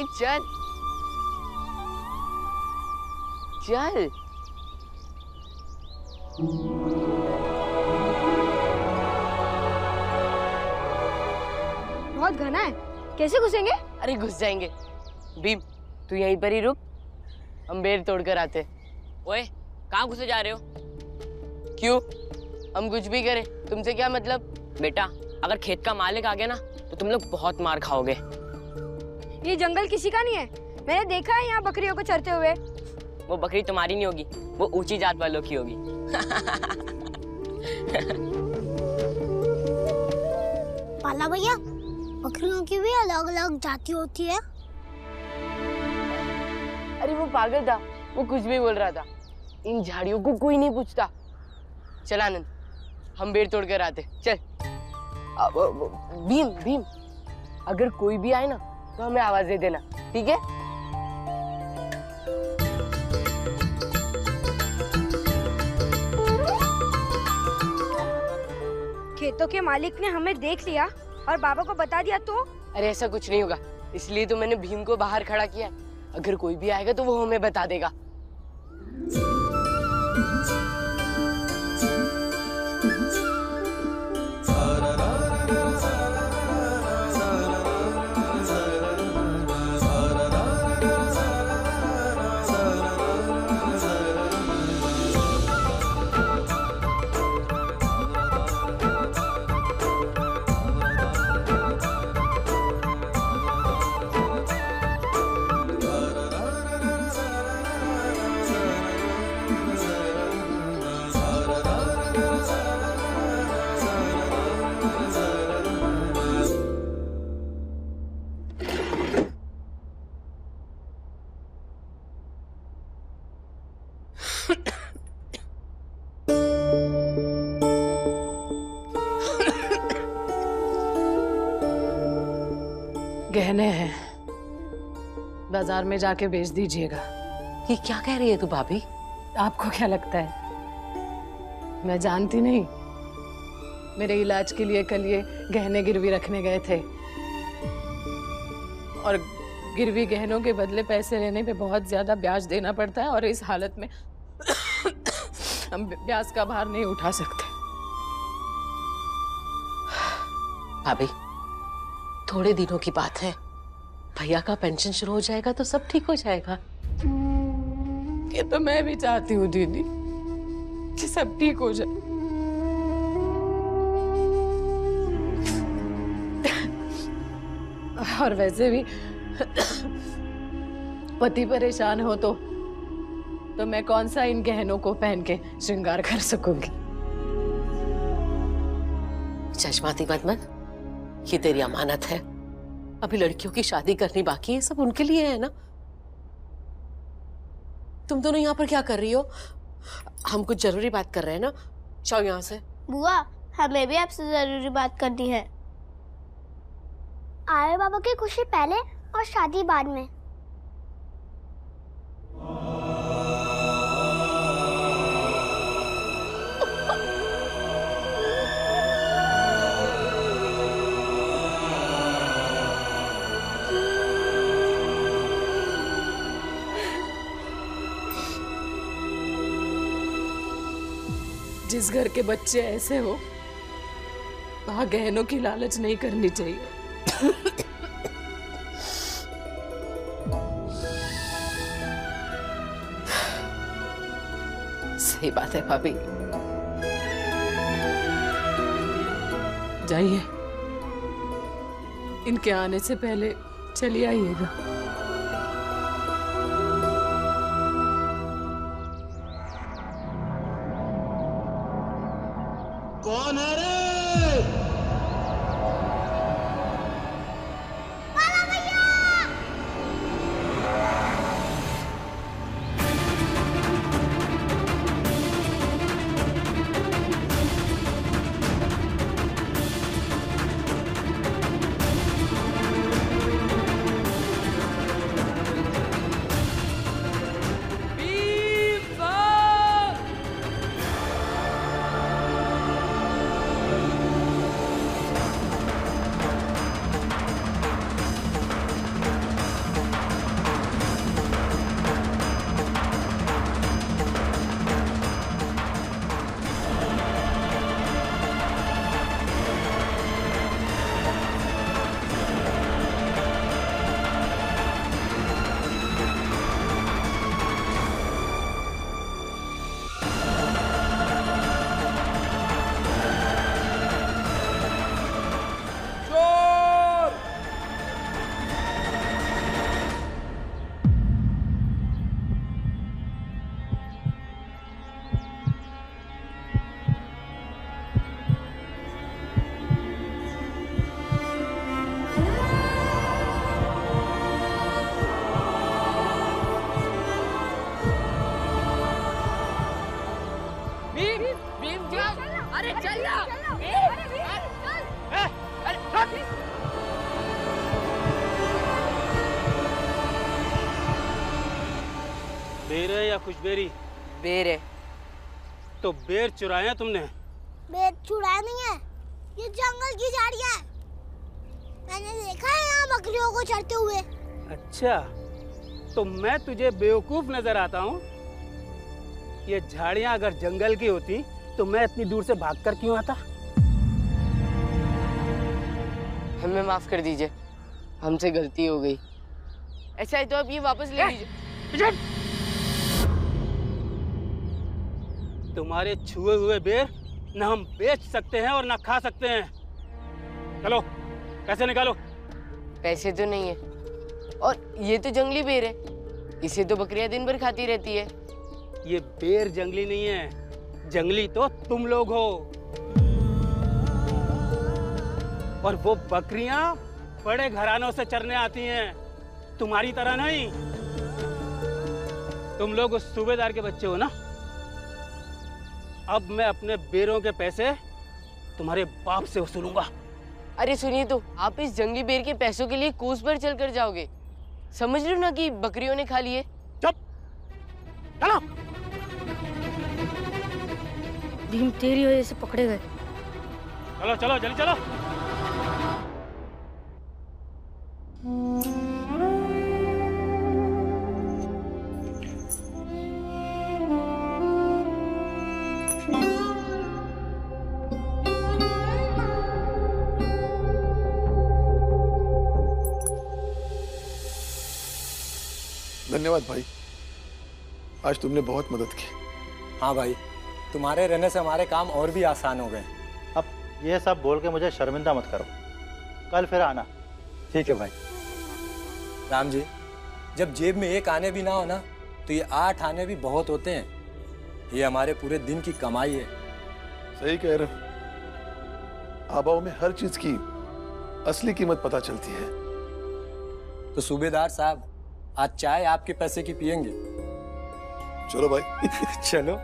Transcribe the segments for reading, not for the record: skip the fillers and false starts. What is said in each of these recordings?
अभी चल चल। बहुत घना है, कैसे घुसेंगे? अरे घुस जाएंगे। भीम तू यहीं पर ही रुक, हम बेर तोड़ कर आते। ओए, कहाँ घुसे जा रहे हो? क्यों? हम कुछ भी करें, तुमसे क्या मतलब? बेटा, अगर खेत का मालिक आ गया ना तो तुम लोग बहुत मार खाओगे। ये जंगल किसी का नहीं है, मैंने देखा है यहाँ बकरियों को चरते हुए। वो बकरी तुम्हारी नहीं होगी, वो ऊंची जात वालों की होगी। पाला भैया, बकरियों की भी अलग अलग जाति होती है। अरे वो पागल था, वो कुछ भी बोल रहा था। इन झाड़ियों को कोई नहीं पूछता। चल आनंद, हम बेर तोड़ कर आते। चल। भीम भीम, अगर कोई भी आए ना तो हमें आवाज दे देना, ठीक है? खेतों के मालिक ने हमें देख लिया और बाबा को बता दिया तो? अरे ऐसा कुछ नहीं होगा, इसलिए तो मैंने भीम को बाहर खड़ा किया है। अगर कोई भी आएगा तो वो हमें बता देगा। गहने हैं, बाजार में जाके बेच दीजिएगा। ये क्या कह रही है तू भाभी? आपको क्या लगता है मैं जानती नहीं? मेरे इलाज के लिए कल ये गहने गिरवी रखने गए थे और गिरवी गहनों के बदले पैसे लेने पे बहुत ज्यादा ब्याज देना पड़ता है और इस हालत में हम ब्याज का भार नहीं उठा सकते। भाभी, थोड़े दिनों की बात है, भैया का पेंशन शुरू हो जाएगा तो सब ठीक हो जाएगा। ये तो मैं भी चाहती हूँ दीदी कि सब ठीक हो जाए, और वैसे भी पति परेशान हो तो मैं कौन सा इन गहनों को पहन के श्रृंगार कर सकूंगी। जज्बाती मत बन, ये तेरी अमानत है। अभी लड़कियों की शादी करनी बाकी है, सब उनके लिए है ना। तुम दोनों यहाँ पर क्या कर रही हो? हम कुछ जरूरी बात कर रहे हैं ना, जाओ यहाँ से। बुआ, हमें भी आपसे जरूरी बात करनी है। आर्य बाबा की खुशी पहले और शादी बाद में। जिस घर के बच्चे ऐसे हो वहां गहनों की लालच नहीं करनी चाहिए। सही बात है भाभी। जाइए, इनके आने से पहले चलिए आइएगा। कौन है रे? बेर है या खुशबेरी? बेर है। तो बेर चुराए हैं तुमने? बेर चुराया नहीं है, ये जंगल की झाड़ियाँ है। मैंने देखा है यहाँ बकरियों को चरते हुए। अच्छा, तो मैं तुझे बेवकूफ नजर आता हूँ? ये झाड़ियाँ अगर जंगल की होती तो मैं इतनी दूर से भागकर क्यों आता? हमें माफ कर दीजिए, हमसे गलती हो गई। ऐसा है तो आप ये वापस ले लीजिए। तुम्हारे छुए हुए बेर न हम बेच सकते हैं और न खा सकते हैं। चलो पैसे निकालो। पैसे तो नहीं है, और ये तो जंगली बेर है, इसे तो बकरियां दिन भर खाती रहती है। ये बेर जंगली नहीं है, जंगली तो तुम लोग हो। और वो बकरियां बड़े घरानों से चरने आती हैं, तुम्हारी तरह नहीं। तुम लोग उस सूबेदार के बच्चे हो ना। अब मैं अपने बेरों के पैसे तुम्हारे बाप से वसूलूंगा। अरे सुनिए तो, आप इस जंगली बेर के पैसों के लिए कोस पर चल कर जाओगे। समझ लो ना कि बकरियों ने खा लिए। चुप, चलो। भीम तेरी वजह से पकड़े गए। चलो चलो जल्दी चलो। धन्यवाद भाई, आज तुमने बहुत मदद की। हाँ भाई, तुम्हारे रहने से हमारे काम और भी आसान हो गए। अब ये सब बोल के मुझे शर्मिंदा मत करो, कल फिर आना। ठीक है भाई। राम जी, जब जेब में एक आने भी ना हो ना, तो ये 8 आने भी बहुत होते हैं। ये हमारे पूरे दिन की कमाई है। सही कह रहे हो, आबाओं में हर चीज की असली कीमत पता चलती है। तो सूबेदार साहब, आज चाय आपके पैसे की पियेंगे। चलो भाई। चलो।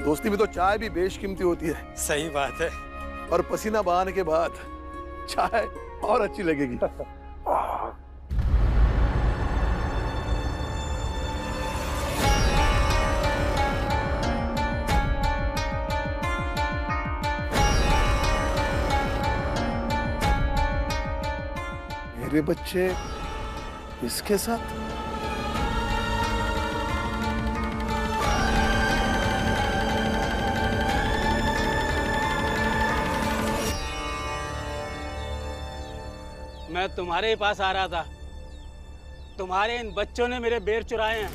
दोस्ती में तो चाय भी बेशकीमती होती है। सही बात है। और पसीना बहाने के बाद चाय और अच्छी लगेगी। मेरे बच्चे इसके साथ? मैं तुम्हारे ही पास आ रहा था। तुम्हारे इन बच्चों ने मेरे बेर चुराए हैं।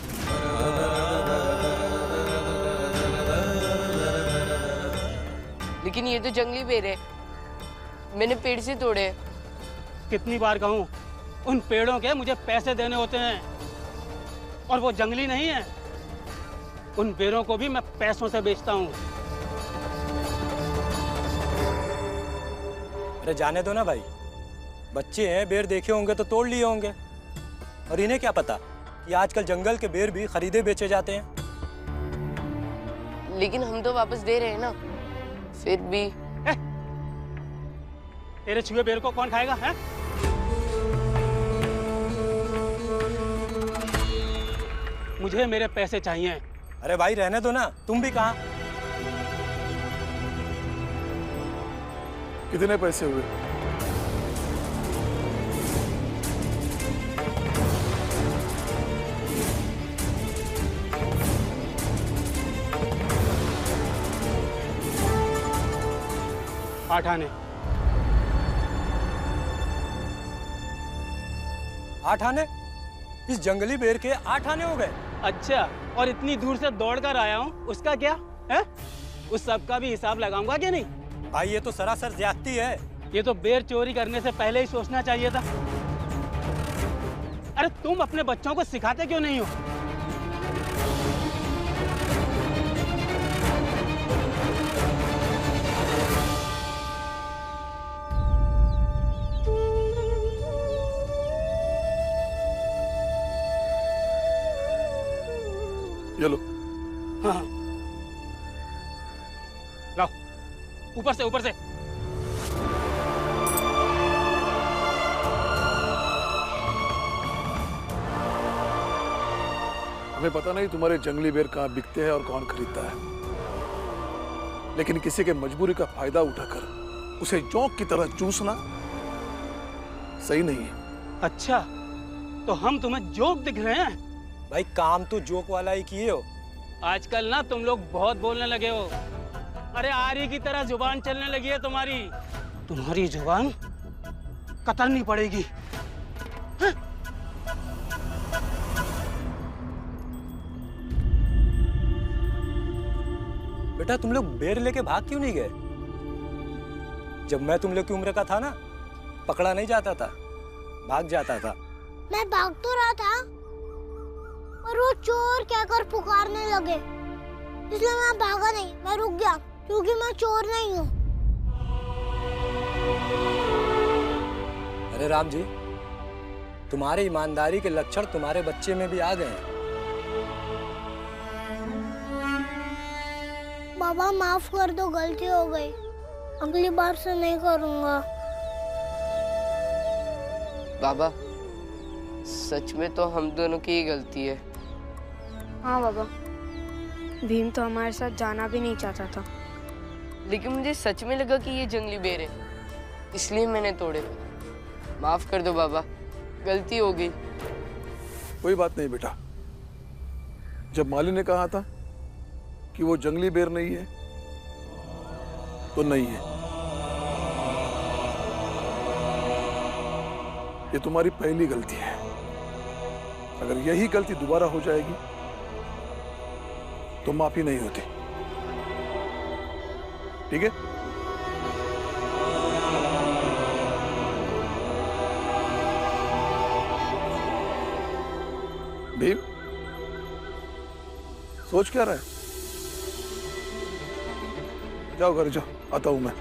लेकिन ये तो जंगली बेर है, मैंने पेड़ से तोड़े हैं। कितनी बार कहूं, उन पेड़ों के मुझे पैसे देने होते हैं, और वो जंगली नहीं है। उन बेरों को भी मैं पैसों से बेचता हूं। अरे जाने दो ना भाई, बच्चे हैं, बेर देखे होंगे तो तोड़ लिए होंगे। और इन्हें क्या पता कि आजकल जंगल के बेर भी खरीदे बेचे जाते हैं। लेकिन हम तो वापस दे रहे हैं ना, फिर भी। तेरे छुए बेर को कौन खाएगा है? मुझे मेरे पैसे चाहिए। अरे भाई रहने दो ना, तुम भी कहाँ। कितने पैसे हुए? आठ आने। 8 आने? इस जंगली बेर के 8 आने हो गए? अच्छा, और इतनी दूर से दौड़ कर आया हूँ, उसका क्या है? उस सब का भी हिसाब लगाऊंगा क्या नहीं? भाई ये तो सरासर ज्यादती है। ये तो बेर चोरी करने से पहले ही सोचना चाहिए था। अरे तुम अपने बच्चों को सिखाते क्यों नहीं हो? ये लो। हाँ, लाओ, ऊपर से ऊपर से। हमें पता नहीं तुम्हारे जंगली बेर कहाँ बिकते हैं और कौन खरीदता है, लेकिन किसी के मजबूरी का फायदा उठाकर उसे जोंक की तरह चूसना सही नहीं है। अच्छा, तो हम तुम्हें जोक दिख रहे हैं? भाई काम तो जोक वाला ही किए हो। आजकल ना तुम लोग बहुत बोलने लगे हो। अरे आरी की तरह जुबान चलने लगी है तुम्हारी। तुम्हारी जुबान कतरनी पड़ेगी। हाँ? बेटा तुम लोग बेर लेके भाग क्यों नहीं गए? जब मैं तुम लोग की उम्र का था ना, पकड़ा नहीं जाता था, भाग जाता था। मैं भाग तो रहा था, पर वो चोर कहकर पुकारने लगे, इसलिए मैं भागा नहीं, मैं रुक गया, क्योंकि मैं चोर नहीं हूँ। अरे राम जी, तुम्हारी ईमानदारी के लक्षण तुम्हारे बच्चे में भी आ गए हैं। बाबा माफ कर दो, गलती हो गई, अगली बार से नहीं करूँगा। बाबा, सच में तो हम दोनों की ही गलती है। हाँ बाबा, भीम तो हमारे साथ जाना भी नहीं चाहता था, लेकिन मुझे सच में लगा कि ये जंगली बेर है, इसलिए मैंने तोड़े। माफ कर दो बाबा, गलती हो गई। कोई बात नहीं बेटा, जब माली ने कहा था कि वो जंगली बेर नहीं है तो नहीं है। ये तुम्हारी पहली गलती है। अगर यही गलती दोबारा हो जाएगी तो माफी नहीं होती, ठीक है? भीम, सोच क्या रहा है? जाओ घर जाओ, आता हूं मैं।